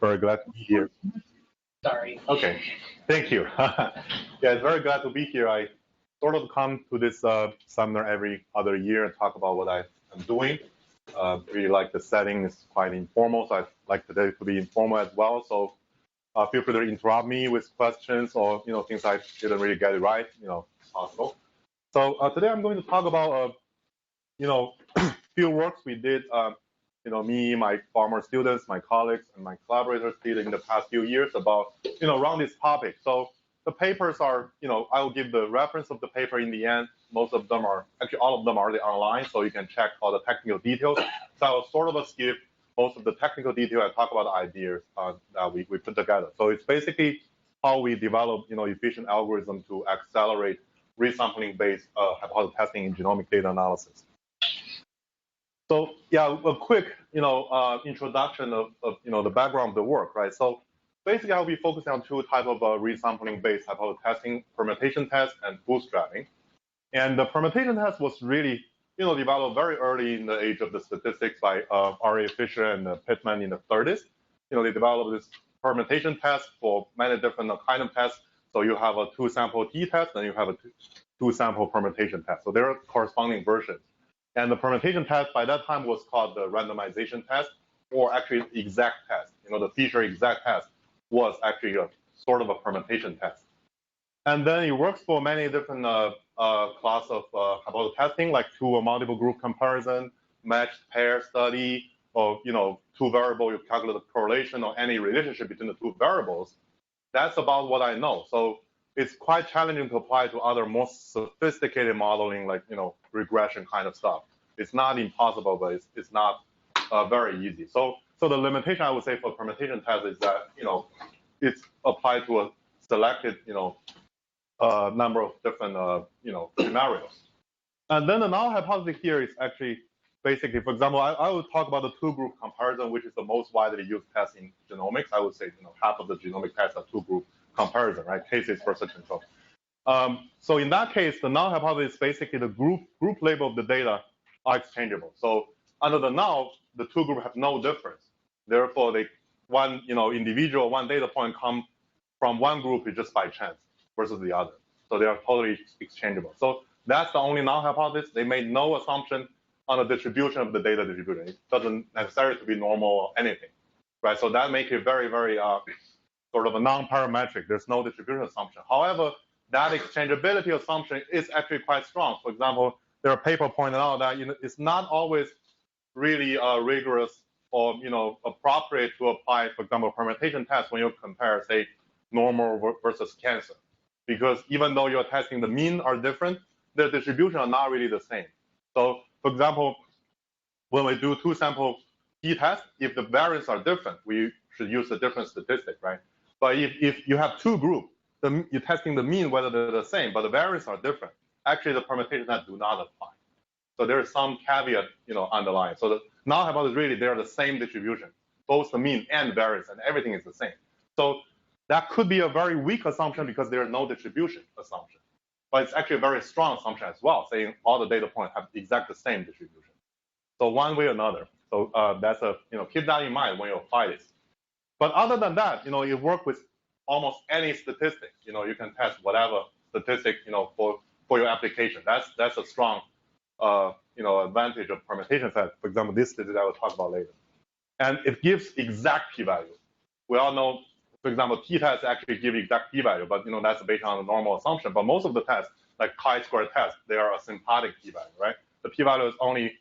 Very glad to be here. Sorry. Okay, thank you. Yeah, it's very glad to be here. I sort of come to this seminar every other year and talk about what I'm doing. Really like the setting. It's quite informal, so I like today to be informal as well. So feel free to interrupt me with questions or things I didn't really get it right. Possible. So today I'm going to talk about field works we did. Me, my former students, my colleagues, and my collaborators did in the past few years about, around this topic. So the papers are, I'll give the reference of the paper in the end. Most of them are, actually all of them are already online, so you can check all the technical details. So I'll sort of skip most of the technical detail and talk about the ideas that we put together. So it's basically how we develop, efficient algorithm to accelerate resampling-based hypothesis testing in genomic data analysis. So yeah, a quick, introduction of the background of the work, right? So basically, I'll be focusing on two types of resampling-based hypothesis testing: permutation test and bootstrapping. And the permutation test was really, developed very early in the age of the statistics by R.A. Fisher and Pittman in the 30s. They developed this permutation test for many different kind of tests. So you have a two-sample t-test, and you have a two-sample permutation test. So there are corresponding versions. And the permutation test by that time was called the randomization test, or actually exact test. The Fisher exact test was actually a sort of a permutation test. And then it works for many different class of hypothesis testing, like two or multiple group comparison, matched pair study, or two variable, you calculate the correlation or any relationship between the two variables. That's about what I know. So it's quite challenging to apply to other more sophisticated modeling, like regression kind of stuff. It's not impossible, but it's not very easy. So the limitation I would say for permutation test is that it's applied to a selected number of different scenarios. And then the null hypothesis here is actually basically, for example, I would talk about the two-group comparison, which is the most widely used test in genomics. I would say half of the genomic tests are two-group comparison, right? Cases versus control. So in that case, the null hypothesis is basically the group label of the data are exchangeable. So under the null, the two groups have no difference. Therefore, one individual, one data point come from one group just by chance versus the other. So they are totally exchangeable. So that's the only null hypothesis. They made no assumption on the distribution of the data distribution. It doesn't necessarily to be normal or anything, right? So that makes it very, very sort of a non-parametric. There's no distribution assumption. However, that exchangeability assumption is actually quite strong. For example, there are paper pointed out that it's not always really rigorous or appropriate to apply, for example, permutation test when you compare, say, normal versus cancer, because even though you're testing the mean are different, the distribution are not really the same. So, for example, when we do two-sample t-test, if the variants are different, we should use a different statistic, right? But if you have two groups, you're testing the mean whether they're the same, but the variants are different. Actually, the permutation test do not apply. So there is some caveat, underlying. So the null hypothesis really they're the same distribution, both the mean and variance, and everything is the same. So that could be a very weak assumption because there is no distribution assumption. But it's actually a very strong assumption as well, saying all the data points have exactly the same distribution. So one way or another. So that's keep that in mind when you apply this. But other than that, you work with almost any statistic. You can test whatever statistic, for your application. That's a strong, advantage of permutation test. For example, this statistic I will talk about later. And it gives exact p-value. We all know, for example, t-tests actually give exact p-value, but that's based on a normal assumption. But most of the tests, like chi-square tests, they are a symptotic p-value, right? The p-value is only,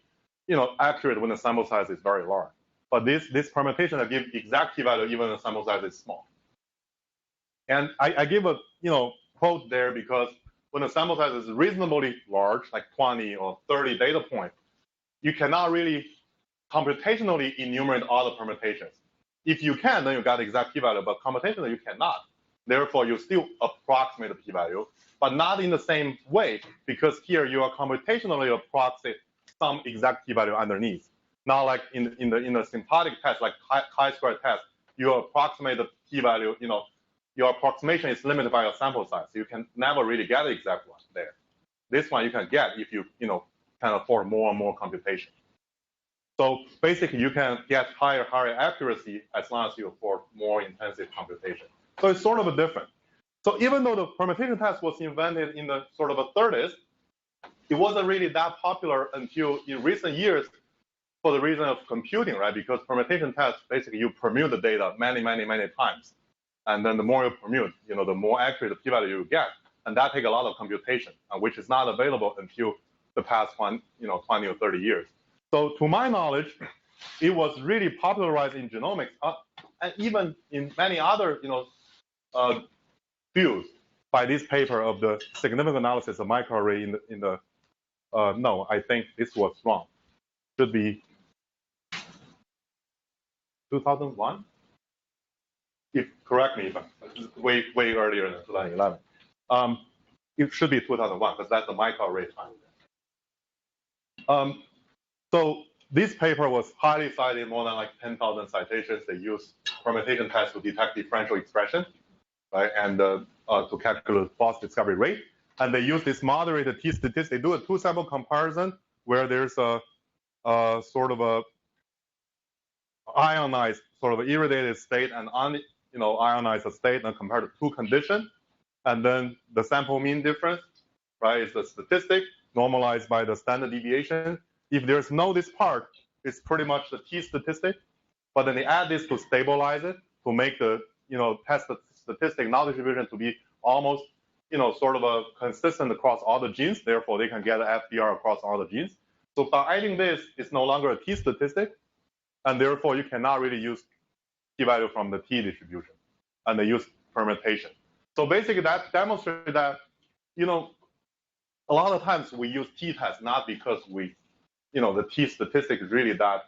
accurate when the sample size is very large. But this permutation that gives exact p-value even when the sample size is small. And I give a quote there because when the sample size is reasonably large, like 20 or 30 data points, you cannot really computationally enumerate all the permutations. If you can, then you got exact p-value, but computationally you cannot. Therefore, you still approximate the p-value, but not in the same way, because here you are computationally approximate some exact p-value underneath. Not like in the symptotic test, like chi-square test, you approximate the p-value, your approximation is limited by your sample size. So you can never really get the exact one there. This one you can get if you, can afford more and more computation. So basically, you can get higher accuracy as long as you afford more intensive computation. So it's sort of different. So even though the permutation test was invented in the sort of 30s, it wasn't really that popular until in recent years for the reason of computing, right? Because permutation tests, basically you permute the data many times. And then the more you permute, the more accurate the p-value you get. And that takes a lot of computation, which is not available until the past 20 or 30 years. So to my knowledge, it was really popularized in genomics, and even in many other fields by this paper of the significant analysis of microarray in the no, I think this was wrong. Should be 2001. If correct me if I'm way earlier than 2011. It should be 2001 because that's the microarray time. So this paper was highly cited, more than like 10,000 citations. They use permutation tests to detect differential expression, right, and to calculate false discovery rate. And they use this moderated t statistic. They do a two-sample comparison where there's a sort of a ionized, sort of irradiated state and ionized state, and compared to two conditions. And then the sample mean difference, right, is the statistic normalized by the standard deviation. If there's no this part, it's pretty much the t statistic. But then they add this to stabilize it, to make the test statistic null distribution to be almost sort of a consistent across all the genes. Therefore, they can get an FBR across all the genes. So by adding this, it's no longer a t statistic, and therefore you cannot really use p-value from the t distribution, and they use permutation. So basically, that demonstrates that a lot of times we use t-test not because the t statistic is really that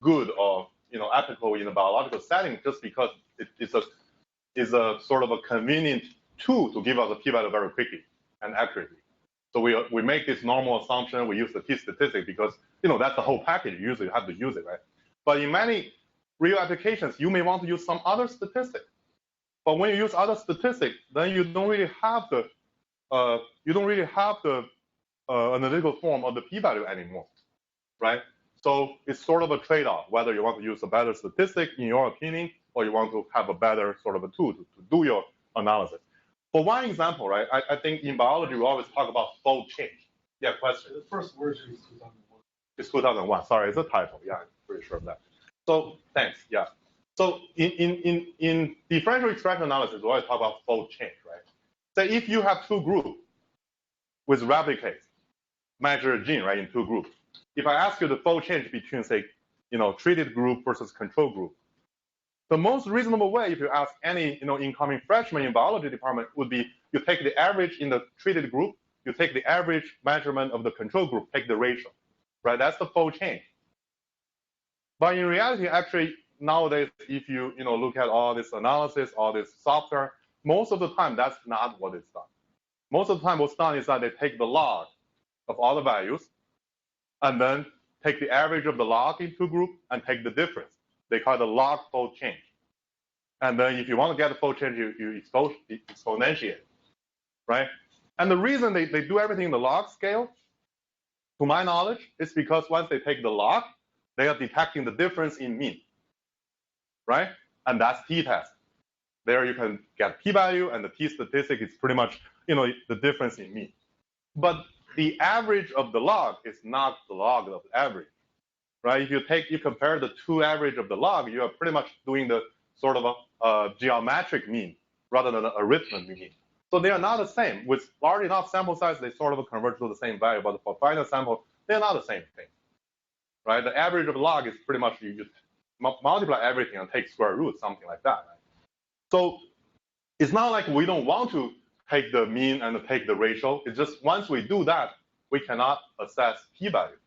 good or applicable in a biological setting, just because it's a sort of a convenient tool to give us a p-value very quickly and accurately. So we make this normal assumption. We use the t statistic because that's the whole package. You usually have to use it, right? But in many real applications, you may want to use some other statistic. But when you use other statistic, then you don't really have the analytical form of the p-value anymore, right? So it's sort of a trade-off, whether you want to use a better statistic in your opinion, or you want to have a better sort of a tool to do your analysis. For one example, right, I think in biology we always talk about fold change. Yeah, question. The first version is 2001. It's 2001. Sorry, it's a typo. Yeah, I'm pretty sure of that. So thanks. Yeah. So in differential expression analysis, we always talk about fold change, right? Say if you have two groups with replicates, measure a gene, right, in two groups. If I ask you the fold change between, say, treated group versus control group, the most reasonable way, if you ask any, incoming freshman in biology department, would be you take the average in the treated group, you take the average measurement of the control group, take the ratio, right? That's the fold change. But in reality, actually, nowadays, if you look at all this analysis, all this software, most of the time that's not what is done. Most of the time, what's done is that they take the log of all the values, and then take the average of the log in two groups and take the difference. They call it the log fold change. And then if you want to get the fold change, you exponentiate, right? And the reason they do everything in the log scale, to my knowledge, is because once they take the log, they are detecting the difference in mean, right? And that's t-test. There you can get p-value, and the t statistic is pretty much the difference in mean. But the average of the log is not the log of the average, right? If you compare the two average of the log, you are pretty much doing the sort of a geometric mean rather than an arithmetic mean. So they are not the same. With large enough sample size, they sort of converge to the same value, but for final sample, they're not the same thing, right? The average of the log is pretty much you multiply everything and take square root, something like that, right? So it's not like we don't want to take the mean and take the ratio. It's just once we do that, we cannot assess p-value,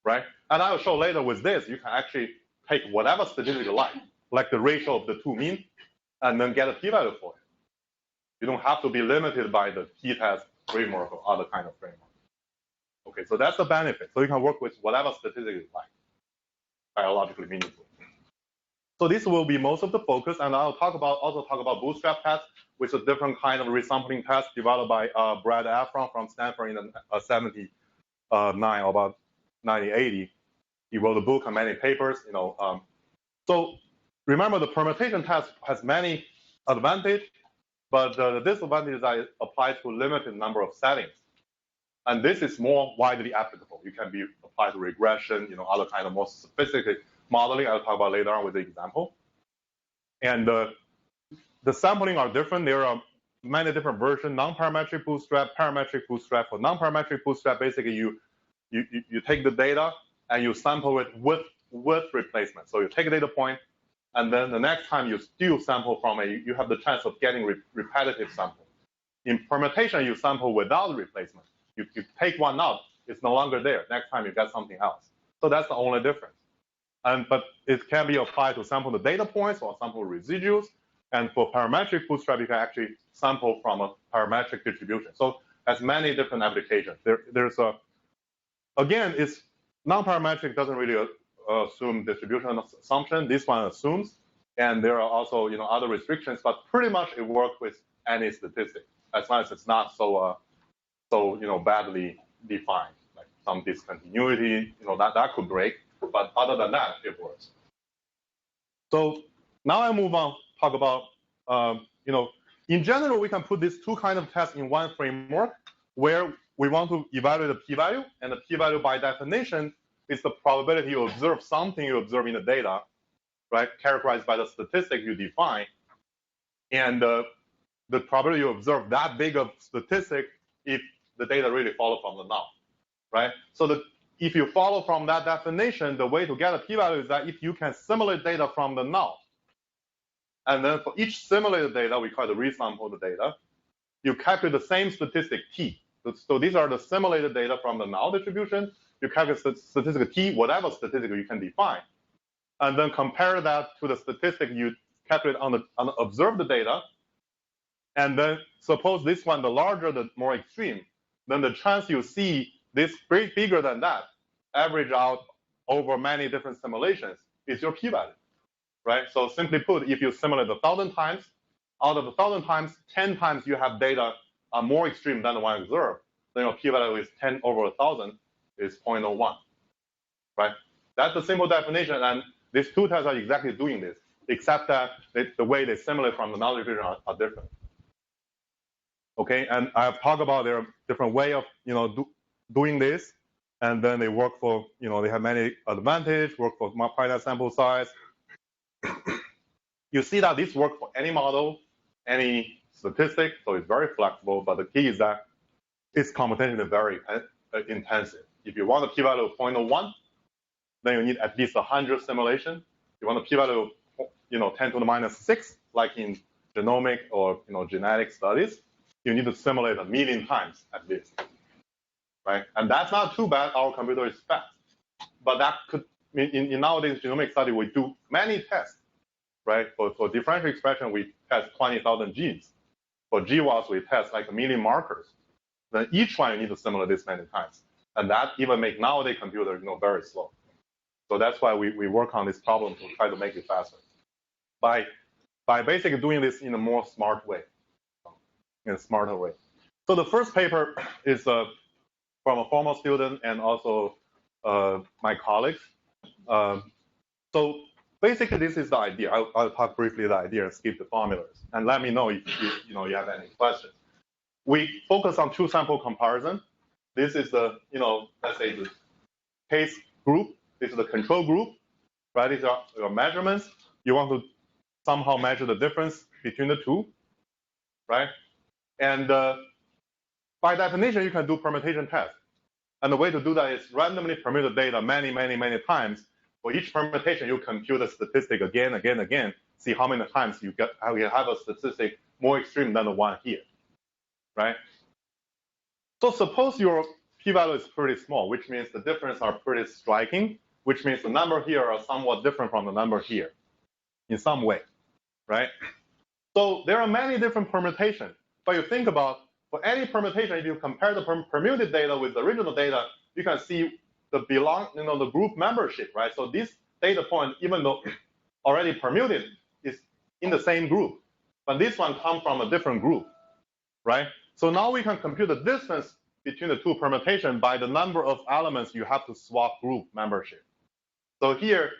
right? And I will show later with this, you can actually take whatever statistic you like the ratio of the two mean, and then get a p-value for it. You don't have to be limited by the t-test framework or other kind of framework. Okay, so that's the benefit. So you can work with whatever statistic you like, biologically meaningful. So this will be most of the focus, and I'll also talk about Bootstrap test, which is a different kind of resampling test developed by Brad Efron from Stanford in the 70s. 1989 or about 1980. He wrote a book and many papers. So remember, the permutation test has many advantages, but the disadvantage is that it applies to a limited number of settings. And this is more widely applicable. You can be applied to regression, other kind of more sophisticated modeling. I'll talk about later on with the example. And the sampling are different. There are many different versions: non-parametric bootstrap, parametric bootstrap. For non-parametric bootstrap, basically you take the data and you sample it with replacement. So you take a data point, and then the next time you still sample from it, you have the chance of getting repetitive sample. In permutation, you sample without replacement. You take one out, it's no longer there. Next time you get something else. So that's the only difference. But it can be applied to sample the data points or sample residuals. And for parametric bootstrap, you can actually sample from a parametric distribution. So it has many different applications. Again, it's non-parametric doesn't really assume distribution assumption. This one assumes. And there are also other restrictions, but pretty much it works with any statistic, as long as it's not so badly defined, like some discontinuity, that could break. But other than that, it works. So now I move on, talk about, in general, we can put these two kinds of tests in one framework where we want to evaluate the p-value, and the p-value by definition is the probability you observe something you observe in the data, right, characterized by the statistic you define. And the probability you observe that big of statistic if the data really follow from the null, right? So if you follow from that definition, the way to get a p-value is that if you can simulate data from the null, and then for each simulated data, we call it the resample the data, you calculate the same statistic t. So these are the simulated data from the null distribution. You calculate statistic t, whatever statistic you can define, and then compare that to the statistic you calculate on the observed data. And then suppose this one, the larger, the more extreme, then the chance you see this bigger than that, average out over many different simulations, is your p-value, right? So simply put, if you simulate 1,000 times, out of 1,000 times, 10 times you have data more extreme than the one observed, then your p-value is 10 over 1,000 is 0.01, right? That's the simple definition, and these two tests are exactly doing this, except that the way they simulate from the null distribution are different. Okay, and I've talked about there are different way of doing this, and then they work for they have many advantages, work for finite sample size. You see that this works for any model, any statistic, so it's very flexible. But the key is that it's computationally very intensive. If you want a p-value of 0.01, then you need at least 100 simulations. If you want a p-value of 10 to the minus 6, like in genomic or genetic studies, you need to simulate 1 million times at least, right? And that's not too bad. Our computer is fast, but that could in nowadays genomic study we do many tests, right? For differential expression we test 20,000 genes. For GWAS we test like 1 million markers. Then each one you need to simulate this many times, and that even make nowadays computer very slow. So that's why we work on this problem to try to make it faster by basically doing this in a more smart way. In a smarter way. So the first paper is from a former student and also my colleagues. So basically, this is the idea. I'll talk briefly the idea and skip the formulas, and let me know if you have any questions. We focus on two sample comparison. This is the let's say the case group. This is the control group, right? These are your measurements. You want to somehow measure the difference between the two, right? And by definition, you can do permutation tests. And the way to do that is randomly permute the data many times. For each permutation, you compute the statistic again, see how many times you have a statistic more extreme than the one here, right? So suppose your p-value is pretty small, which means the difference are pretty striking, which means the number here are somewhat different from the number here in some way, right? So there are many different permutations. But you think about, for any permutation, if you compare the permuted data with the original data, you can see the the group membership, right? So this data point, even though already permuted, is in the same group. But this one comes from a different group, right? So now we can compute the distance between the two permutations by the number of elements you have to swap group membership. So here,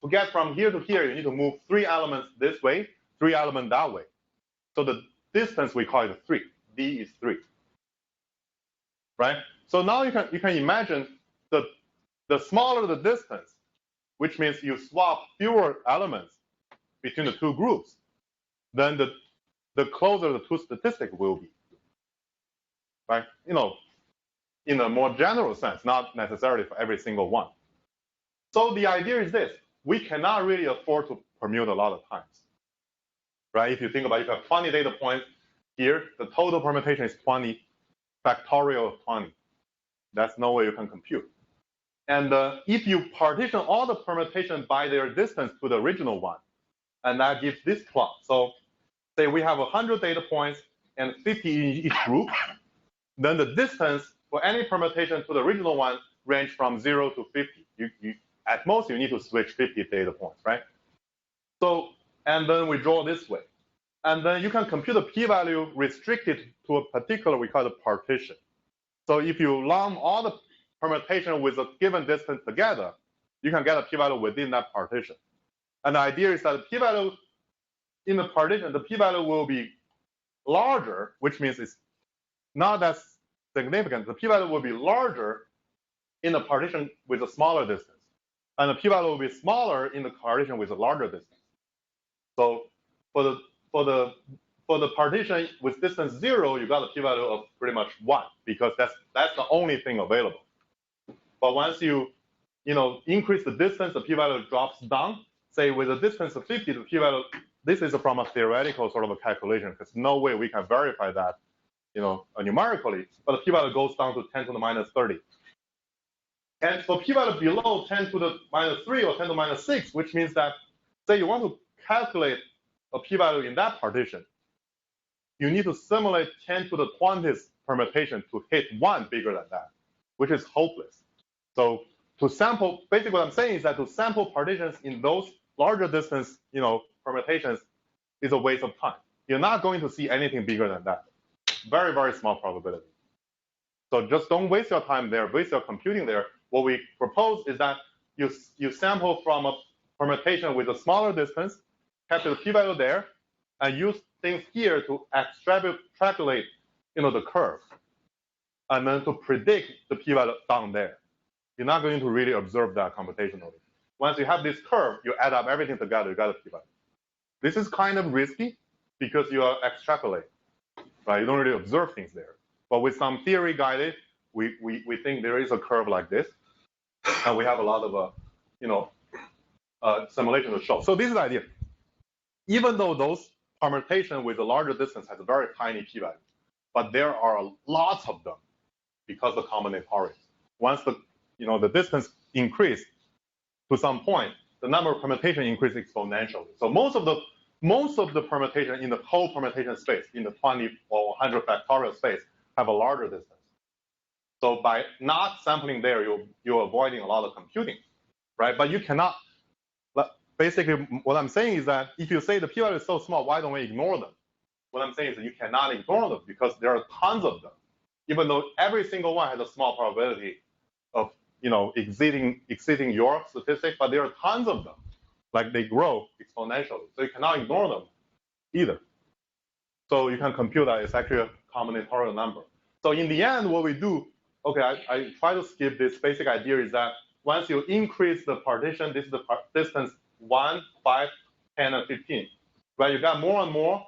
to get from here to here, you need to move 3 elements this way, 3 elements that way. So the distance, we call it 3. D is 3. Right? So now you can imagine the smaller the distance, which means you swap fewer elements between the two groups, then the closer the two statistics will be. Right? You know, in a more general sense, not necessarily for every single one. So the idea is this: we cannot really afford to permute a lot of times. Right? If you think about it, if you have 20 data points here, the total permutation is 20 factorial of 20. That's no way you can compute. And if you partition all the permutations by their distance to the original one, and that gives this plot. So say we have 100 data points and 50 in each group, then the distance for any permutation to the original one range from 0 to 50. At most, you need to switch 50 data points, right? So, and then we draw this way. And then you can compute a p-value restricted to a particular, we call it partition. So if you lump all the permutation with a given distance together, you can get a p-value within that partition. And the idea is that the p-value in the partition, the p-value will be larger, which means it's not as significant. The p-value will be larger in the partition with a smaller distance. And the p-value will be smaller in the partition with a larger distance. So for the partition with distance 0, you got a p-value of pretty much 1, because that's the only thing available. But once you increase the distance, the p-value drops down. Say with a distance of 50, the p-value, this is from a theoretical sort of a calculation, because no way we can verify that, numerically. But the p-value goes down to 10 to the minus 30. And for p-value below 10 to the minus 3 or 10 to the minus 6, which means that, say you want to calculate a p-value in that partition, you need to simulate 10 to the 20th permutation to hit 1 bigger than that, which is hopeless. So to sample, basically what I'm saying is that to sample partitions in those larger distance, permutations is a waste of time. You're not going to see anything bigger than that. Very, very small probability. So just don't waste your time there, waste your computing there. What we propose is that you sample from a permutation with a smaller distance, capture the p-value there, and use things here to extrapolate, the curve, and then to predict the p-value down there. You're not going to really observe that computationally. Once you have this curve, you add up everything together, you got a p-value. This is kind of risky because you are extrapolating, right? You don't really observe things there. But with some theory guided, we think there is a curve like this, and we have a lot of simulation to show. So this is the idea. Even though those permutation with a larger distance has a very tiny p-value, but there are lots of them because of combinatorics. Once the distance increase to some point, the number of permutation increase exponentially. So most of the permutation in the whole permutation space, in the 20 or 100 factorial space, have a larger distance. So by not sampling there, you're avoiding a lot of computing, right? But you cannot. Basically, what I'm saying is that if you say the p-value is so small, why don't we ignore them? What I'm saying is that you cannot ignore them because there are tons of them, even though every single one has a small probability of exceeding your statistic, but there are tons of them. Like they grow exponentially, so you cannot ignore them either. So you can compute that it's actually a combinatorial number. So in the end, what we do, okay, I try to skip this. Basic idea is that once you increase the partition, this is the distance 1, 5, 10, and 15, right? You got more and more,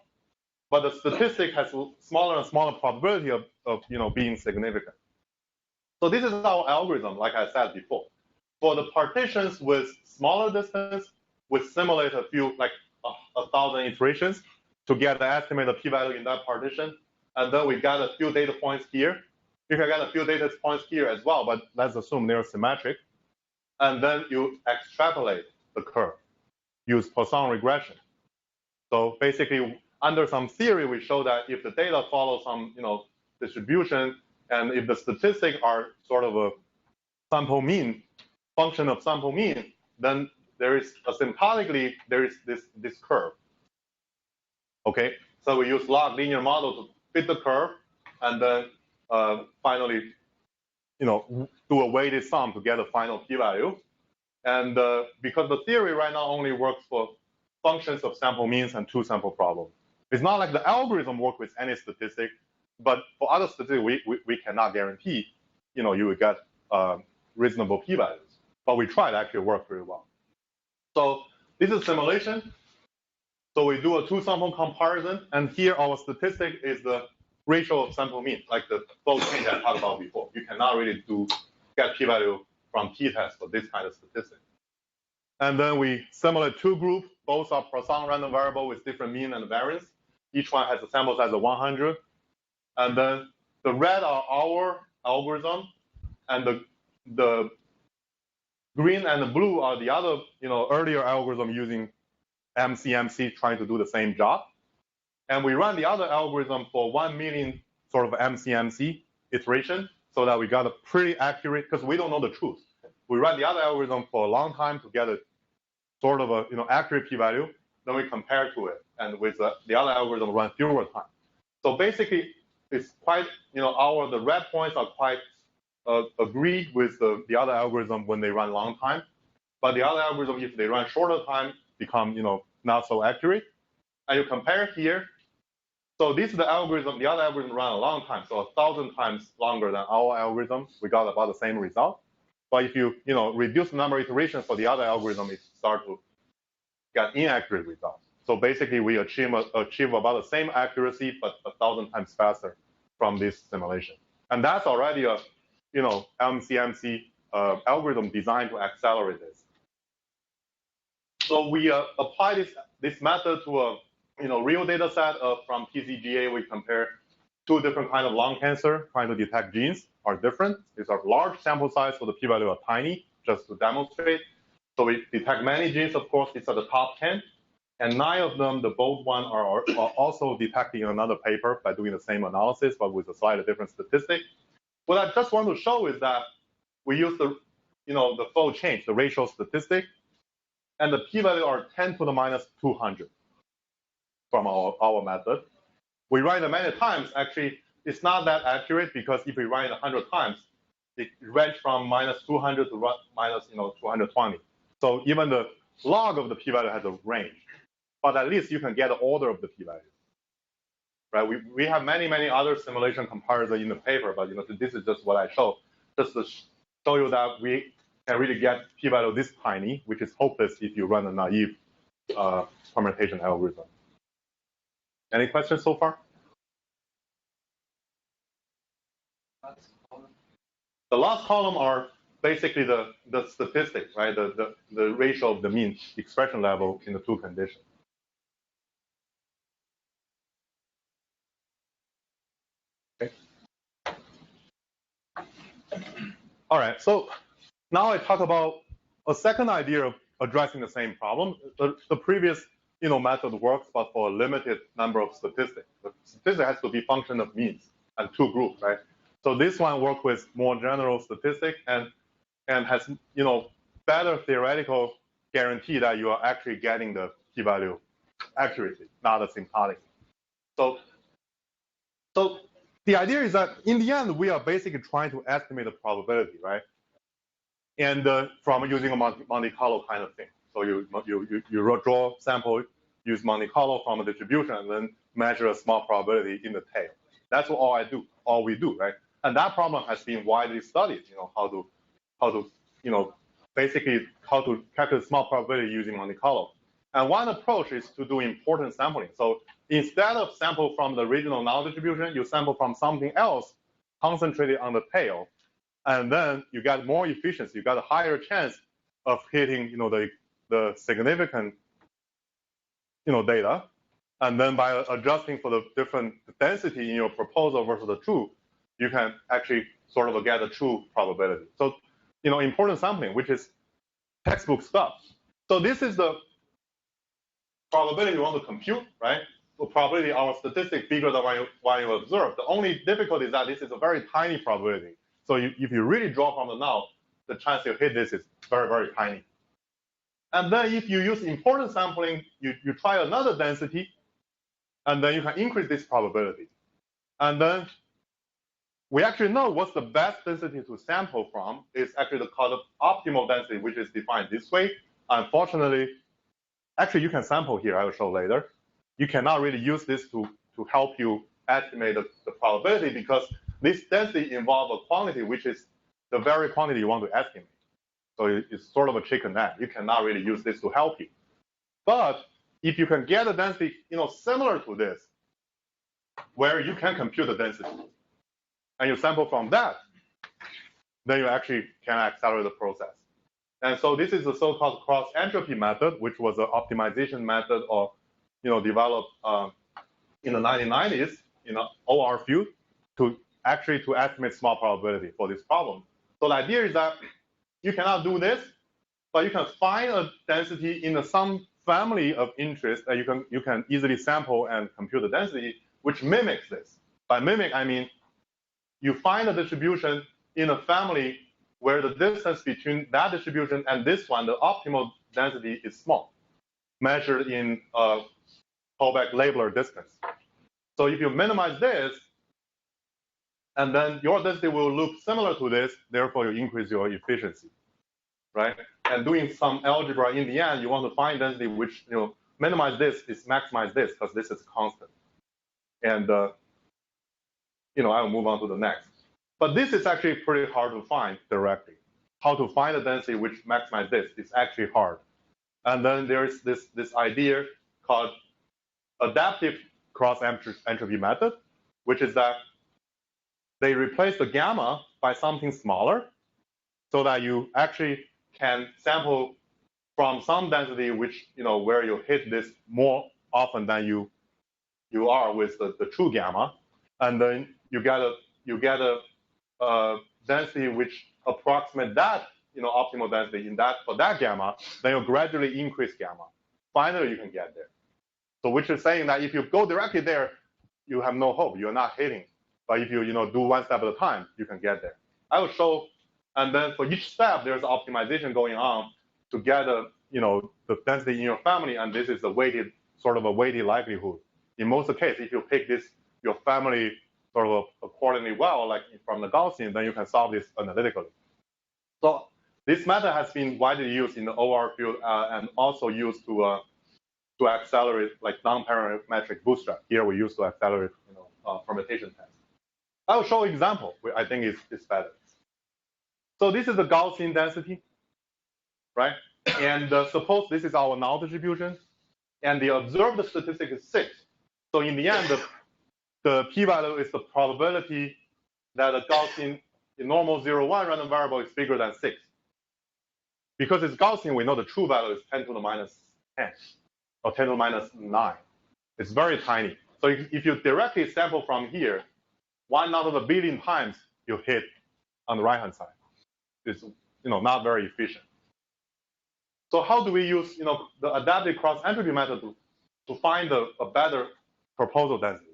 but the statistic has smaller and smaller probability of being significant. So this is our algorithm, like I said before. For the partitions with smaller distance, we simulate a few, like 1,000 iterations to get the estimated p-value in that partition. And then we got a few data points here. You can get a few data points here as well, but let's assume they're symmetric. And then you extrapolate the curve, use Poisson regression. So basically, under some theory, we show that if the data follow some distribution, and if the statistics are sort of a sample mean, function of sample mean, then there is asymptotically, there is this curve. Okay, so we use log linear model to fit the curve, and then finally, do a weighted sum to get a final p-value. And because the theory right now only works for functions of sample means and two sample problem. It's not like the algorithm works with any statistic, but for other statistics, we cannot guarantee, you will get reasonable p-values. But we tried, actually worked pretty well. So this is simulation. So we do a two sample comparison, and here our statistic is the ratio of sample mean, like the fold change I talked about before. You cannot really get p-value from t-test for this kind of statistic. And then we simulate two groups. Both are Poisson random variable with different mean and variance. Each one has a sample size of 100. And then the red are our algorithm, and the green and the blue are the other, earlier algorithm using MCMC trying to do the same job. And we run the other algorithm for 1 million sort of MCMC iteration so that we got a pretty accurate, because we don't know the truth. We run the other algorithm for a long time to get a sort of a accurate p-value. Then we compare to it, and with the other algorithm run fewer time. So basically, it's quite the red points are quite agree with the other algorithm when they run long time, but the other algorithm, if they run shorter time, become not so accurate. And you compare here. So this is the algorithm. The other algorithm ran a long time, so 1,000 times longer than our algorithm. We got about the same result. But if you reduce the number of iterations for the other algorithm, it starts to get inaccurate results. So basically, we achieve about the same accuracy, but 1,000 times faster from this simulation. And that's already a MCMC algorithm designed to accelerate this. So we apply this method to a real data set from TCGA. We compare two different kinds of lung cancer, trying to detect genes are different. These are large sample size, so the p-value are tiny, just to demonstrate. So we detect many genes, of course. These are the top 10. And 9 of them, the bold one, are also detected in another paper by doing the same analysis, but with a slightly different statistic. What I just want to show is that we use the fold change, the ratio statistic, and the p-value are 10 to the minus 200 from our method. We run it many times. Actually, it's not that accurate because if we run it 100 times, it ranges from minus 200 to minus 220. So even the log of the p-value has a range, but at least you can get the order of the p-value. Right? We have many other simulation comparisons in the paper, but this is just what I show, just to show you that we can really get p-value this tiny, which is hopeless if you run a naive permutation algorithm. Any questions so far? The last column are basically the statistics, right? The ratio of the mean expression level in the two conditions. Okay. All right, so now I talk about a second idea of addressing the same problem. The previous method works, but for a limited number of statistics. The statistic has to be function of means and two groups, right? So this one works with more general statistics and has better theoretical guarantee that you are actually getting the p-value accurately, not asymptotically. So the idea is that in the end, we are basically trying to estimate the probability, right? And from using a Monte Carlo kind of thing. So you draw sample, use Monte Carlo from a distribution, and then measure a small probability in the tail. That's all we do, right? And that problem has been widely studied. Basically how to calculate small probability using Monte Carlo. And one approach is to do importance sampling. So instead of sample from the original null distribution, you sample from something else concentrated on the tail, and then you get more efficiency. You got a higher chance of hitting, the significant, data. And then by adjusting for the different density in your proposal versus the true, you can actually sort of get a true probability. So, importance sampling, which is textbook stuff. So this is the probability you want to compute, right? The probability our statistic bigger than what you observe. The only difficulty is that this is a very tiny probability. So if you really draw from the null, the chance you hit this is very tiny. And then if you use importance sampling, you try another density, and then you can increase this probability. And then we actually know what's the best density to sample from is actually called the optimal density, which is defined this way. Unfortunately, actually you can sample here, I will show later. You cannot really use this to help you estimate the probability because this density involves a quantity which is the very quantity you want to estimate. So it's sort of a chicken egg. You cannot really use this to help you. But if you can get a density, similar to this, where you can compute the density, and you sample from that, then you actually can accelerate the process. And so this is the so-called cross-entropy method, which was an optimization method or developed in the 1990s in an OR field to estimate small probability for this problem. So the idea is that you cannot do this, but you can find a density in some family of interest that you can easily sample and compute the density, which mimics this. By mimic, I mean you find a distribution in a family where the distance between that distribution and this one, the optimal density, is small, measured in callback labeler distance. So if you minimize this, and then your density will look similar to this, therefore you increase your efficiency, right? And doing some algebra in the end, you want to find density which minimize this is maximize this because this is constant. And I will move on to the next. But this is actually pretty hard to find directly. How to find a density which maximizes this is actually hard. And then there's this idea called adaptive cross-entropy method, which is that they replace the gamma by something smaller so that you actually can sample from some density which, where you hit this more often than you are with the true gamma. And then you get a density which approximates that optimal density for that gamma, then you gradually increase gamma. Finally, you can get there. So which is saying that if you go directly there, you have no hope. You're not hitting. But if you do one step at a time, you can get there. I will show, and then for each step, there's optimization going on to get the density in your family, and this is a weighted likelihood. In most cases, if you pick your family sort of accordingly well, like from the Gaussian, then you can solve this analytically. So this method has been widely used in the OR field and also used to accelerate like non-parametric bootstrap. Here we use to accelerate permutation tests. I will show an example where I think is better. So this is the Gaussian density, right? And suppose this is our null distribution, and the observed statistic is 6. So in the end, the p-value is the probability that a Gaussian normal 0, 1 random variable is bigger than 6. Because it's Gaussian, we know the true value is 10 to the minus 10 or 10 to the minus 9. It's very tiny. So if you directly sample from here, 1 out of a billion times you hit on the right-hand side. It's not very efficient. So how do we use the adaptive cross-entropy method to find a better proposal density?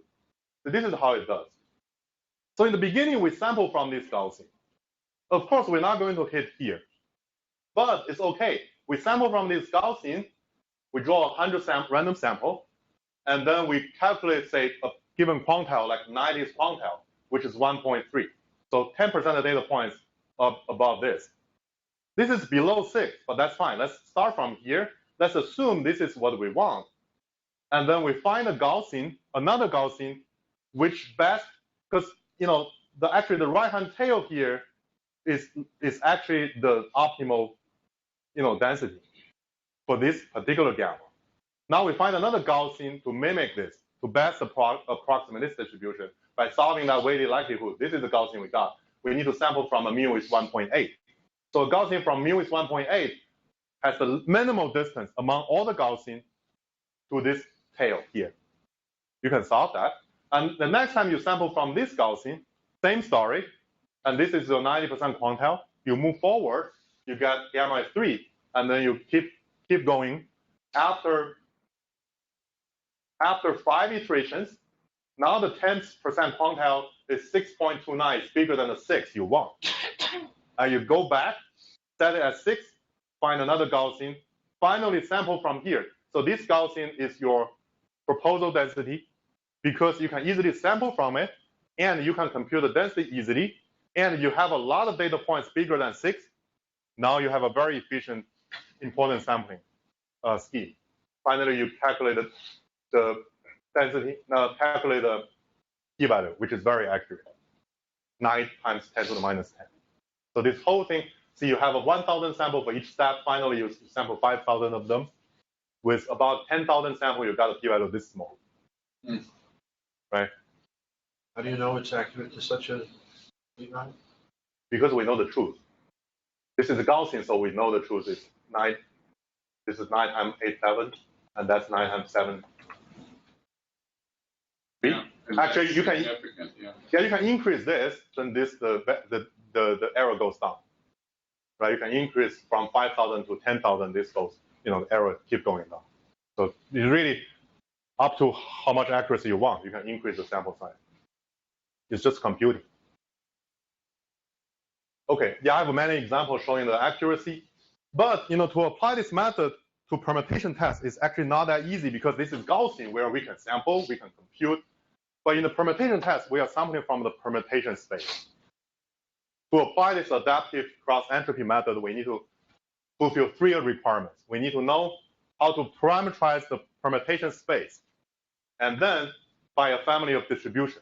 So this is how it does. So in the beginning, we sample from this Gaussian. Of course, we're not going to hit here, but it's okay. We sample from this Gaussian, we draw 100 random sample, and then we calculate, say, a given quantile, like 90th quantile, which is 1.3. So 10% of data points above this. This is below 6, but that's fine. Let's start from here. Let's assume this is what we want. And then we find a Gaussian, another Gaussian, which best, because actually the right-hand tail here is actually the optimal density for this particular gamma. Now we find another Gaussian to mimic this, to best approximate this distribution by solving that weighted likelihood. This is the Gaussian we got. We need to sample from a mu is 1.8. So a Gaussian from mu is 1.8 has the minimal distance among all the Gaussian to this tail here. You can solve that. And the next time you sample from this Gaussian, same story, and this is your 90% quantile. You move forward, you get gamma is 3, and then you keep going. After 5 iterations, now the 10% quantile is 6.29. It's bigger than the 6 you want. And you go back, set it at 6, find another Gaussian, finally sample from here. So this Gaussian is your proposal density because you can easily sample from it and you can compute the density easily, and you have a lot of data points bigger than 6, now you have a very efficient importance sampling scheme. Finally, you calculated the density, calculate the p-value, which is very accurate. 9 times 10 to the minus 10. So this whole thing, see, you have a 1,000 sample for each step. Finally, you sample 5,000 of them. With about 10,000 samples, you got a p-value this small. Right? How do you know it's accurate to such a big value? Because we know the truth. This is Gaussian, so we know the truth is 9. This is 9 times 8, 7, and that's 9 times 7. Yeah, actually, you can you can increase this, then this the error goes down. Right? You can increase from 5,000 to 10,000. This goes, the error keep going down. So it's really up to how much accuracy you want. You can increase the sample size. It's just computing. Okay, yeah, I have many examples showing the accuracy, but to apply this method to permutation test is actually not that easy because this is Gaussian, where we can sample, we can compute. But in the permutation test, we are sampling from the permutation space. To apply this adaptive cross-entropy method, we need to fulfill 3 requirements. We need to know how to parameterize the permutation space, and then by a family of distribution.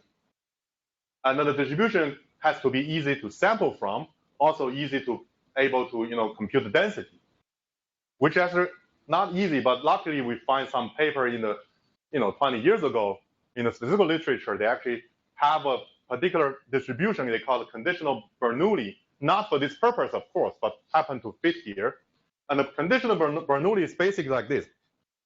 And then the distribution has to be easy to sample from, also easy to able to compute the density, which is not easy. But luckily, we find some paper in the 20 years ago in the statistical literature. They actually have a particular distribution they call the conditional Bernoulli, not for this purpose, of course, but happen to fit here. And the conditional Bernoulli is basically like this.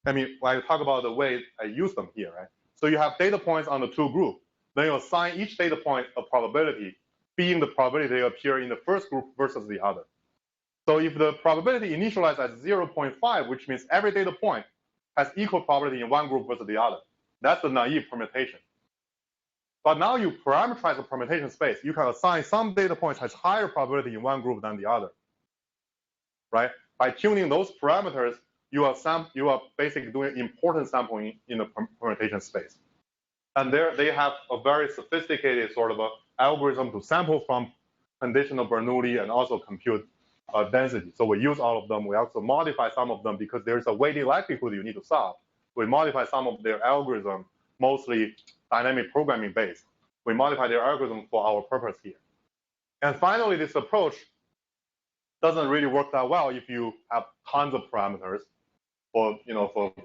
I mean, I talk about the way I use them here, right? So you have data points on the 2 groups. Then you assign each data point a probability, being the probability they appear in the first group versus the other. So if the probability initialized at 0.5, which means every data point has equal probability in one group versus the other, that's the naive permutation. But now you parameterize the permutation space. You can assign some data points has higher probability in one group than the other, right? By tuning those parameters, you are basically doing important sampling in the permutation space. And there they have a very sophisticated sort of a algorithm to sample from conditional Bernoulli and also compute density. So we use all of them. We also modify some of them because there's a weighted likelihood you need to solve. We modify some of their algorithm, mostly dynamic programming based. We modify their algorithm for our purpose here. And finally, this approach doesn't really work that well if you have tons of parameters for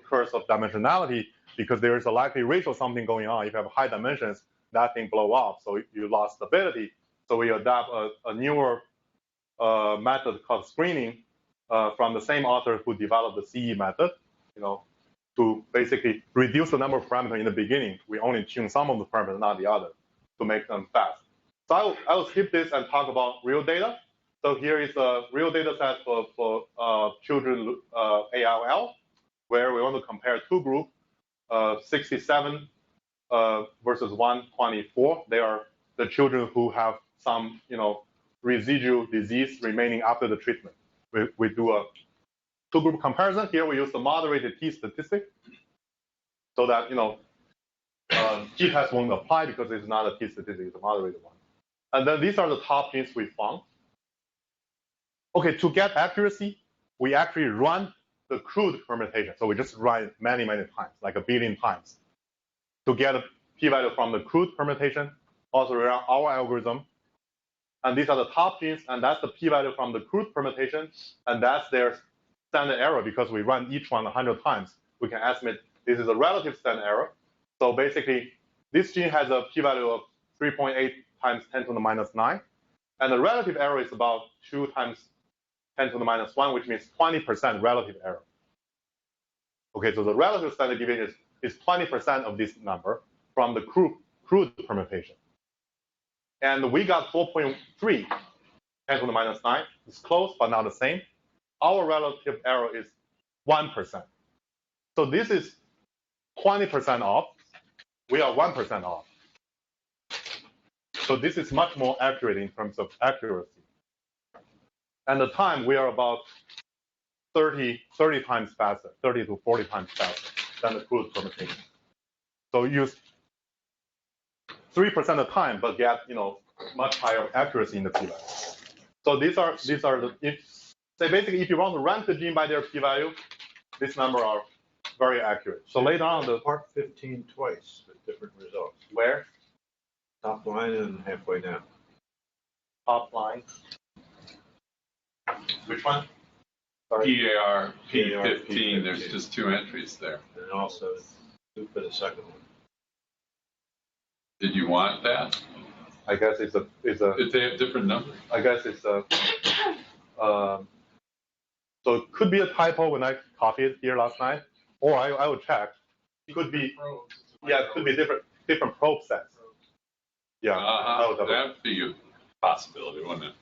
curse of dimensionality, because there is a likely ratio something going on. If you have high dimensions, that thing blow up, so you lost stability. So we adapt a newer method called screening from the same author who developed the CE method, to basically reduce the number of parameters in the beginning. We only tune some of the parameters, not the other, to make them fast. So I'll skip this and talk about real data. So here is a real data set for children ALL, where we want to compare 2 groups, 67 versus 124. They are the children who have some, residual disease remaining after the treatment. We do a 2-group comparison. Here we use the moderated t statistic, so that t-test won't apply because it's not a t statistic, it's a moderated one. And then these are the top genes we found. Okay, to get accuracy, we actually run the crude permutation. So we just run it many, many times, like 1 billion times, to get a p-value from the crude permutation. Also run our algorithm. And these are the top genes, and that's the p-value from the crude permutation, and that's their standard error. Because we run each one 100 times, we can estimate this is a relative standard error. So basically, this gene has a p-value of 3.8 times 10 to the minus 9, and the relative error is about 2 times 10 to the minus 1, which means 20% relative error. Okay, so the relative standard deviation is 20% of this number from the crude permutation. And we got 4.3 10 to the minus 9. It's close, but not the same. Our relative error is 1%. So this is 20% off. We are 1% off. So this is much more accurate in terms of accuracy. And the time, we are about 30 times faster, 30 to 40 times faster than the crude permutation. So 3% of the time, but get much higher accuracy in the p-value. So these are the basically if you want to rank the gene by their p-value, these numbers are very accurate. So later on, the part 15 twice with different results. Where? Top line and halfway down. Top line. Which one? Sorry. PAR P15, P15. there's just 2 entries there. And also 2 for the second one. Did you want that? I guess it's a. If they have different numbers? I guess it's a. So it could be a typo when I copied it here last night, or I will check. It could be. Yeah, it could be different probe sets. Yeah. That'd be a possibility, wouldn't it?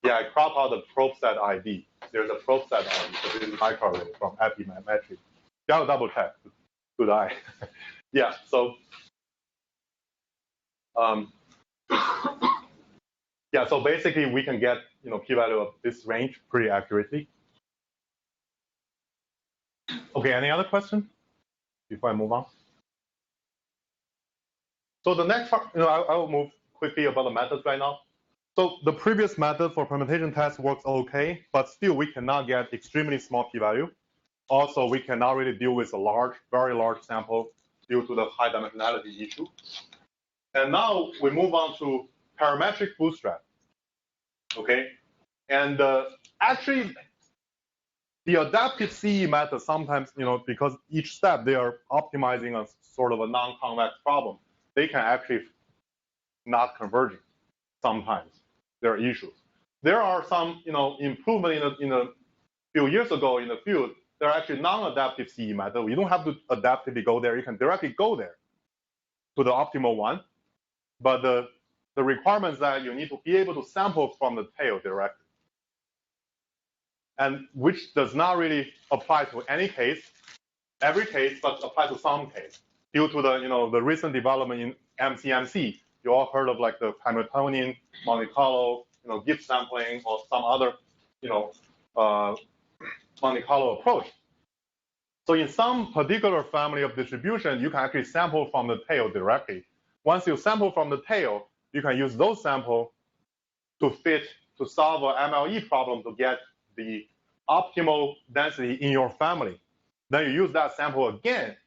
Yeah, I crop out the probe set ID. There's a probe set ID. So this is microarray from Advertisement. You gotta double check. Good eye. Yeah. So. Yeah, so basically we can get p-value of this range pretty accurately. Okay, any other question before I move on? So the next part, I will move quickly about the methods right now. So the previous method for permutation test works okay, but still we cannot get extremely small p-value. Also, we cannot really deal with a very large sample due to the high dimensionality issue. And now we move on to parametric bootstrap. Okay, and actually, the adaptive CE method sometimes, because each step they are optimizing a sort of a non-convex problem, they can actually not converging. Sometimes there are issues. There are some, improvement in a few years ago in the field. There are actually non-adaptive CE method. You don't have to adaptively go there. You can directly go there to the optimal one. But the requirement is that you need to be able to sample from the tail directly, and which does not really apply to every case, but apply to some case due to the recent development in MCMC. You all heard of like the Hamiltonian, Monte Carlo, Gibbs sampling, or some other, Monte Carlo approach. So in some particular family of distribution, you can actually sample from the tail directly. Once you sample from the tail, you can use those samples to solve an MLE problem to get the optimal density in your family. Then you use that sample again,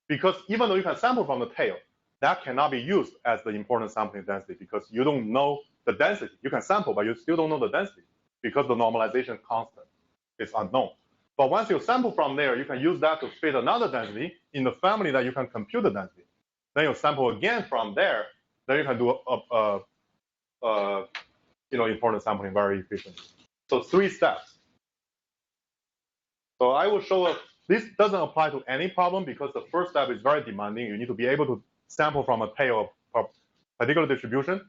because even though you can sample from the tail, that cannot be used as the important sampling density because you don't know the density. You can sample, but you still don't know the density because the normalization constant is unknown. But once you sample from there, you can use that to fit another density in the family that you can compute the density. Then you sample again from there. Then you can do important sampling very efficiently. So 3 steps. So I will show this doesn't apply to any problem because the first step is very demanding. You need to be able to sample from a tail of a particular distribution.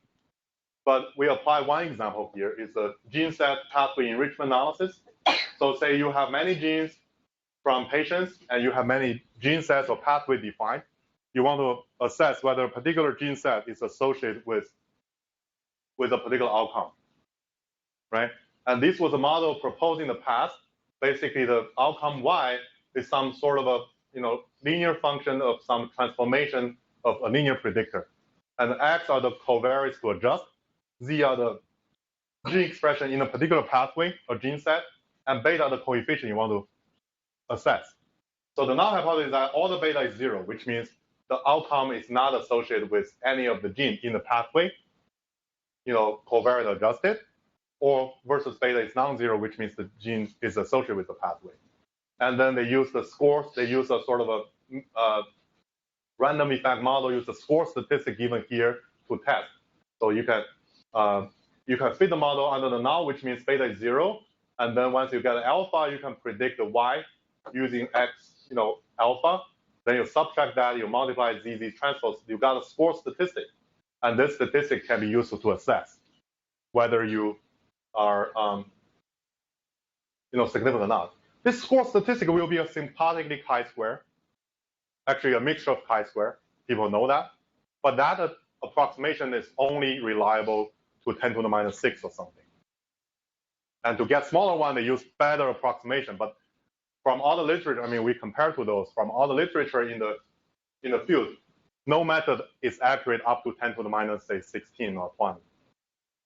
But we apply one example here. It's a gene set pathway enrichment analysis. So say you have many genes from patients and you have many gene sets or pathway defined. You want to assess whether a particular gene set is associated with a particular outcome, right? And this was a model proposed in the past. Basically, the outcome Y is some sort of a linear function of some transformation of a linear predictor. And X are the covariates to adjust. Z are the gene expression in a particular pathway or gene set. And beta are the coefficient you want to assess. So the null hypothesis is that all the beta is 0, which means the outcome is not associated with any of the gene in the pathway, covariate adjusted, or versus beta is non-zero, which means the gene is associated with the pathway. And then they use the scores. They use a sort of a random effect model, use the score statistic given here to test. So you can fit the model under the null, which means beta is 0. And then once you get alpha, you can predict the Y using X, alpha. Then you subtract that, you multiply ZZ transpose, you got a score statistic. And this statistic can be useful to assess whether you are significant or not. This score statistic will be a symptotically chi-square, actually a mixture of chi-square. People know that. But that approximation is only reliable to 10 to the minus 6 or something. And to get smaller one, they use better approximation. But from all the literature, we compare to those, from all the literature in the field, no method is accurate up to 10 to the minus, say, 16 or 20.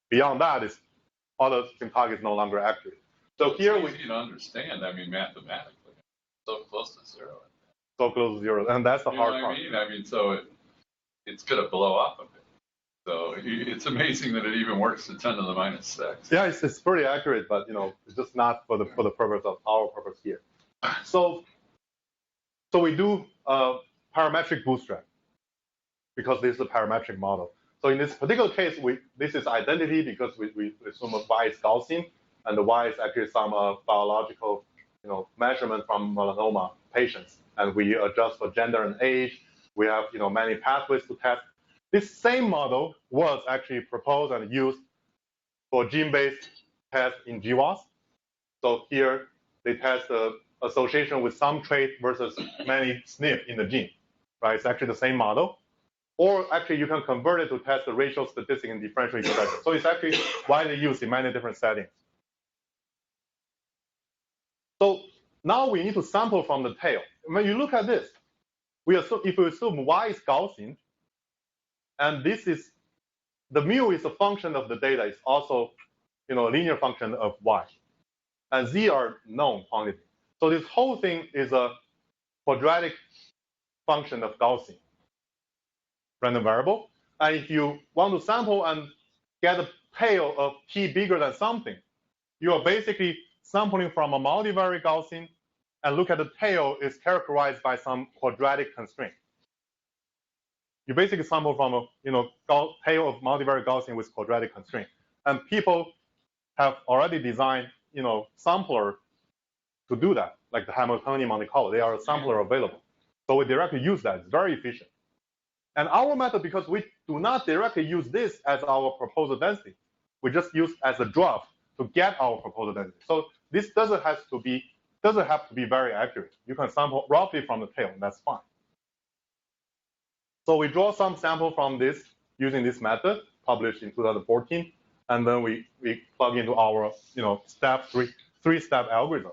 Beyond that, all the symptotic is no longer accurate. So here it's easy to understand. I mean, mathematically, so close to zero. So close to zero, and that's the You hard know part. what I mean, so it's going to blow up a bit. So it's amazing that it even works to 10 to the minus 6. Yeah, it's pretty accurate, but it's just not for the purpose of our purpose here. So we do parametric bootstrap because this is a parametric model. So in this particular case, this is identity because we assume Y is Gaussian, and the Y is actually some biological measurement from melanoma patients, and we adjust for gender and age. We have many pathways to test. This same model was actually proposed and used for gene-based tests in GWAS. So here they test the association with some trait versus many SNP in the gene, right? It's actually the same model. Or actually you can convert it to test the racial statistic and differential expression. So it's actually widely used in many different settings. So now we need to sample from the tail. When you look at this, if we assume Y is Gaussian, and this is the mu is a function of the data, it's also a linear function of Y, and Z are known quantity. So this whole thing is a quadratic function of Gaussian random variable. And if you want to sample and get a tail of t bigger than something, you are basically sampling from a multivariate Gaussian, and look at the tail is characterized by some quadratic constraint. You basically sample from a tail of multivariate Gaussian with quadratic constraint. And people have already designed sampler to do that, like the Hamiltonian Monte Carlo. They are a sampler available. So we directly use that. It's very efficient. And our method, because we do not directly use this as our proposal density, we just use as a draft to get our proposal density. So this doesn't have to be very accurate. You can sample roughly from the tail, and that's fine. So we draw some sample from this using this method, published in 2014, and then we plug into our three-step algorithm,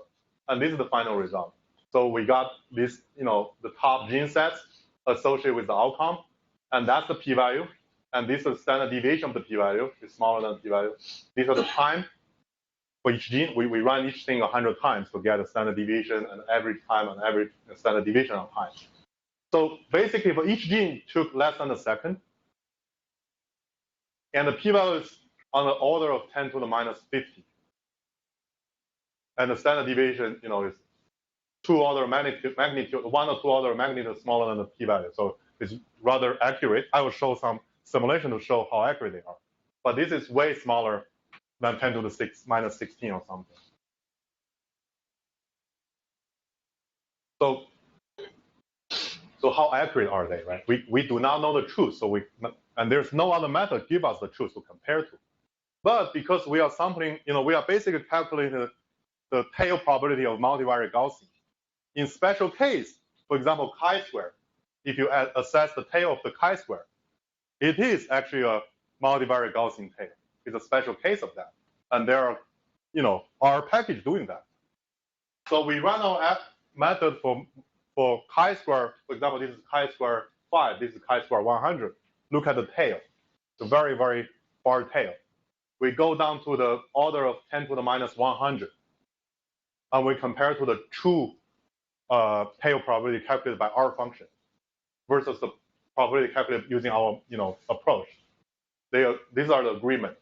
and this is the final result. So we got this the top gene sets associated with the outcome, and that's the p-value, and this is the standard deviation of the p-value. It's smaller than p-value. These are the time for each gene. We run each thing 100 times to get a standard deviation and average time and average standard deviation of time. So basically, for each gene, it took less than a second. And the p-value is on the order of 10 to the minus 50. And the standard deviation, is 1 or 2 order of magnitude smaller than the p-value. So it's rather accurate. I will show some simulation to show how accurate they are. But this is way smaller than 10 to the minus 16 or something. So how accurate are they, right? We do not know the truth, and there's no other method to give us the truth to compare to. But because we are sampling, we are basically calculating the tail probability of multivariate Gaussian. In special case, for example, chi-square, if you assess the tail of the chi-square, it is actually a multivariate Gaussian tail. It's a special case of that. And there are, our package doing that. So we run our method for chi-square. For example, this is chi-square 5. This is chi-square 100. Look at the tail. It's a very, very far tail. We go down to the order of 10 to the minus 100. And we compare to the true tail probability calculated by our function versus the probability calculated using our approach. These are the agreement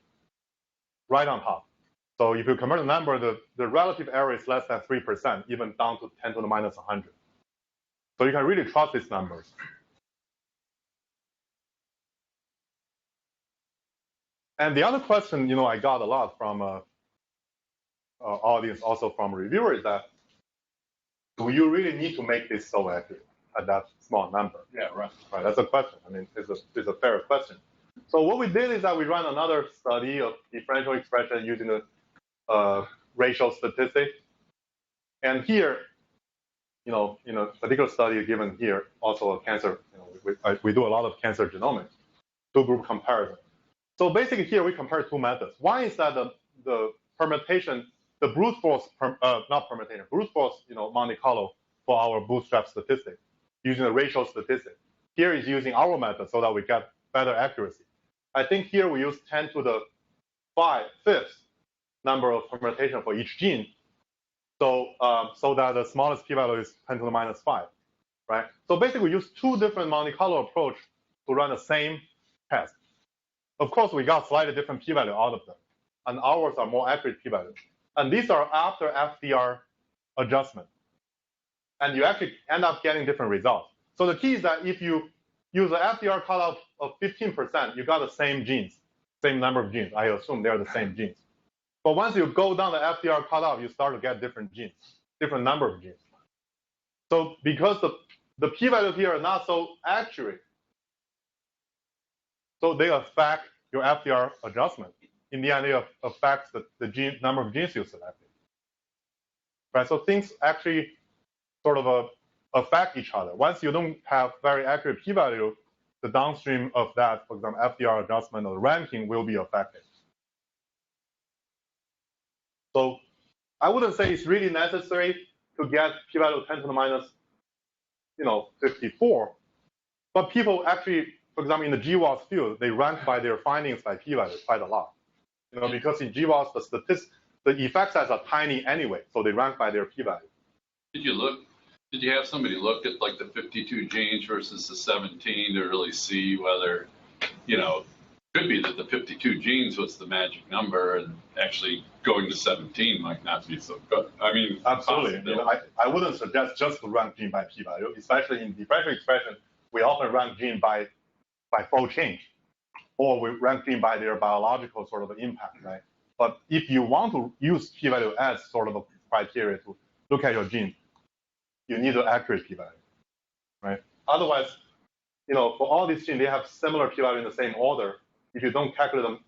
right on top. So if you compare the number, the relative error is less than 3%, even down to 10 to the minus 100. So you can really trust these numbers. And the other question, I got a lot from audience, also from reviewers, is that do you really need to make this so accurate at that small number? Yeah, right. Right. That's a question. I mean, it's a fair question. So what we did is that we ran another study of differential expression using the racial statistic. And here, in a particular study given here, also a cancer, we do a lot of cancer genomics, two-group comparison. So basically here we compare two methods. One is that the permutation, the brute force, not permutation, brute force, Monte Carlo for our bootstrap statistic using the racial statistic. here is using our method so that we get better accuracy. I think here we use 10 to the 5th number of permutation for each gene. So, so that the smallest p-value is 10 to the minus 5, right? So basically, we use two different Monte Carlo approach to run the same test. Of course, we got slightly different p-value out of them, and ours are more accurate p-value. And these are after FDR adjustment. And you actually end up getting different results. So the key is that if you use an FDR cutoff of 15%, you got the same genes, same number of genes. I assume they're the same genes. But once you go down the FDR cutoff, you start to get different genes, different number of genes. So because the p-values here are not so accurate, so they affect your FDR adjustment. In the end, they affect the gene number of genes you selected. Right? So things actually sort of affect each other. Once you don't have very accurate p-value, the downstream of that, for example, FDR adjustment or ranking will be affected. So I wouldn't say it's really necessary to get p-value 10 to the minus, 54. But people actually, for example, in the GWAS field, they rank by their findings by p-value quite a lot. Because in GWAS, the effect size are tiny anyway, so they rank by their p-value. Did you have somebody look at like the 52 genes versus the 17 to really see whether, could be that the 52 genes was the magic number, and actually going to 17 might not be so good. I mean, absolutely. I wouldn't suggest just to rank gene by p-value, especially in differential expression. We often rank gene by fold change, or we rank gene by their biological sort of impact, right? But if you want to use p-value as sort of a criteria to look at your gene, you need an accurate p-value, right? Otherwise, for all these genes, they have similar p-value in the same order. If you don't calculate them,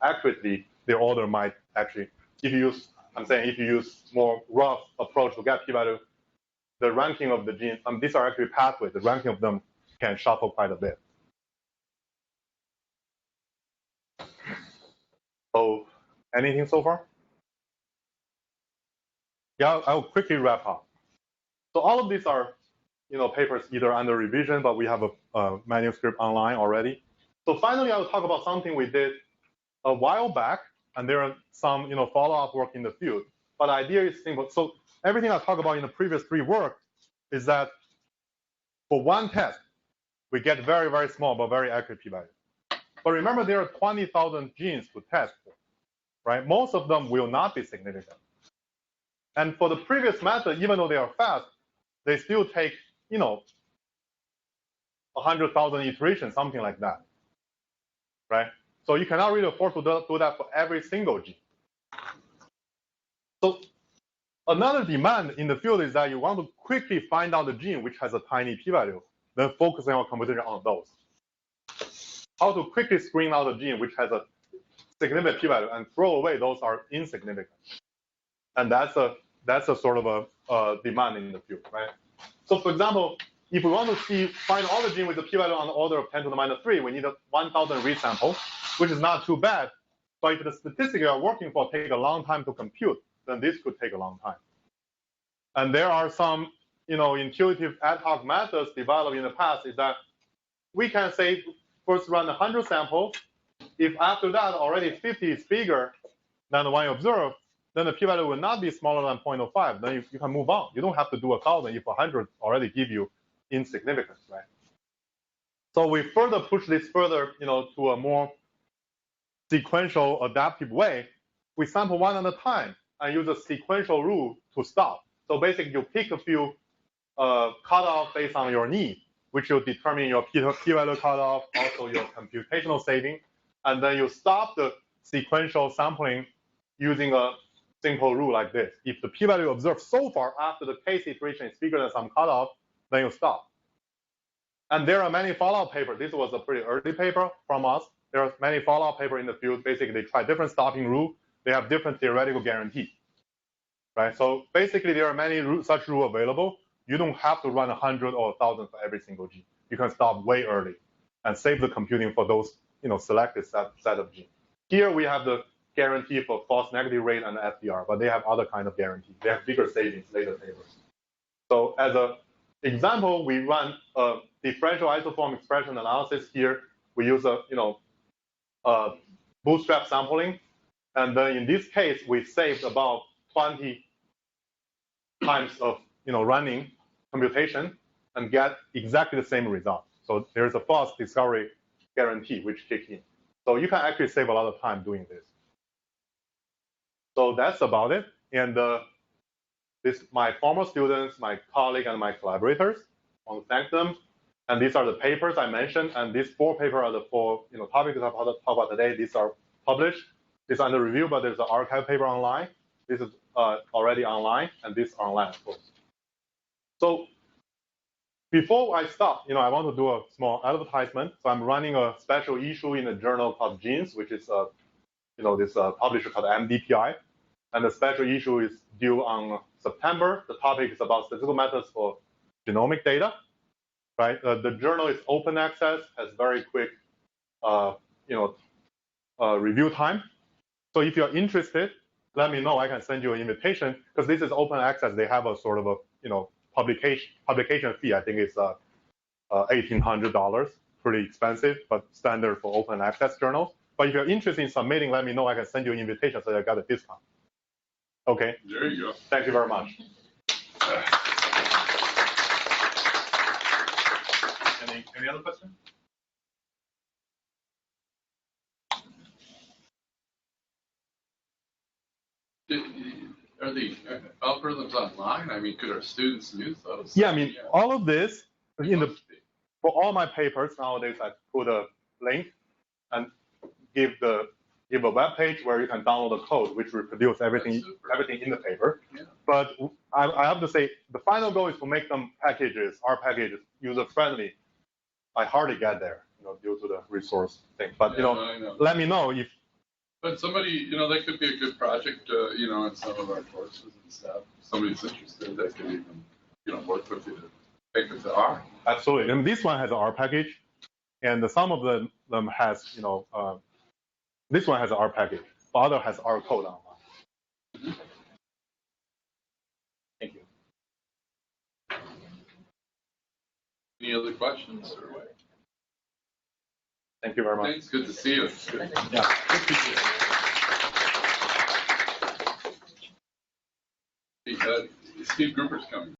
accurately, their order might actually, if you use more rough approach to get p-value, the ranking of the genes, these are actually pathways, the ranking of them can shuffle quite a bit. So, anything so far? Yeah, I'll quickly wrap up. So all of these are, papers either under revision, but we have a manuscript online already. So finally, I will talk about something we did a while back, and there are some, follow-up work in the field. But the idea is simple. So everything I talked about in the previous 3 work is that for one test, we get very, very small but very accurate p-value. But remember, there are 20,000 genes to test for, right? Most of them will not be significant. And for the previous method, even though they are fast, they still take, 100,000 iterations, something like that, right? So you cannot really afford to do that for every single gene. So another demand in the field is that you want to quickly find out the gene which has a tiny p-value, then focusing our computation on those. How to quickly screen out a gene which has a significant p-value and throw away those are insignificant. And that's a sort of a demand in the field, right? So for example, if we want to find all the genes with a p-value on the order of 10 to the minus 3, we need 1,000 resamples, which is not too bad. But if the statistics you are working for take a long time to compute, then this could take a long time. And there are some, intuitive ad hoc methods developed in the past is that we can say first run 100 samples. If after that already 50 is bigger than the one you observe, then the p-value will not be smaller than 0.05. Then you can move on. You don't have to do 1,000 if 100 already give you insignificance, right? So we further push this further, to a more sequential adaptive way. We sample one at a time and use a sequential rule to stop. So basically, you pick a few cutoff based on your need, which will determine your p-value cutoff, also your computational saving, and then you stop the sequential sampling using a simple rule like this. If the p-value observed so far after the case iteration is bigger than some cutoff, then you stop. And there are many follow-up papers. This was a pretty early paper from us. There are many follow-up papers in the field. Basically, they try different stopping rules. They have different theoretical guarantees, right? So basically, there are many such rules available. You don't have to run 100 or 1,000 for every single gene. You can stop way early and save the computing for those, selected set of genes. Here we have the guarantee for false negative rate and FDR, but they have other kind of guarantees. They have bigger savings later papers. So as a example, we run a differential isoform expression analysis here. We use a bootstrap sampling, and then in this case, we saved about 20 times of running computation and get exactly the same result. So there's a false discovery guarantee which kick in. So you can actually save a lot of time doing this. So that's about it. And this my former students, my colleague, and my collaborators. I want to thank them. And these are the papers I mentioned. And these 4 papers are the 4 topics I talk about today. These are published. This is under review, but there's an archive paper online. This is already online, and this online, of course. So before I start, I want to do a small advertisement. So I'm running a special issue in a journal called Genes, which is this publisher called MDPI. And the special issue is due on September. The topic is about statistical methods for genomic data. Right? The journal is open access, has very quick, review time. So if you're interested, let me know. I can send you an invitation because this is open access. They have a sort of a publication fee. I think it's $1,800. Pretty expensive, but standard for open access journals. But if you're interested in submitting, let me know. I can send you an invitation so I got a discount. Okay. There you go. Thank you very much. Any other questions? Are the algorithms online? I mean, could our students use those? Yeah, I mean, all of this for all my papers nowadays, I put a link and give a web page where you can download the code, which reproduce everything in the paper. Yeah. But I have to say, the final goal is to make them packages, our packages, user friendly. I hardly get there, due to the resource thing. But let me know if. But somebody, that could be a good project, in some of our courses and stuff. If somebody's interested, that could even, work with you to take it to R. Absolutely, and this one has an R package, and some of them has, this one has an R package, the other has R code online. Mm-hmm. Thank you. Any other questions? Thank you very much. Thanks. Good to see you. Yeah. Steve Gruber's coming.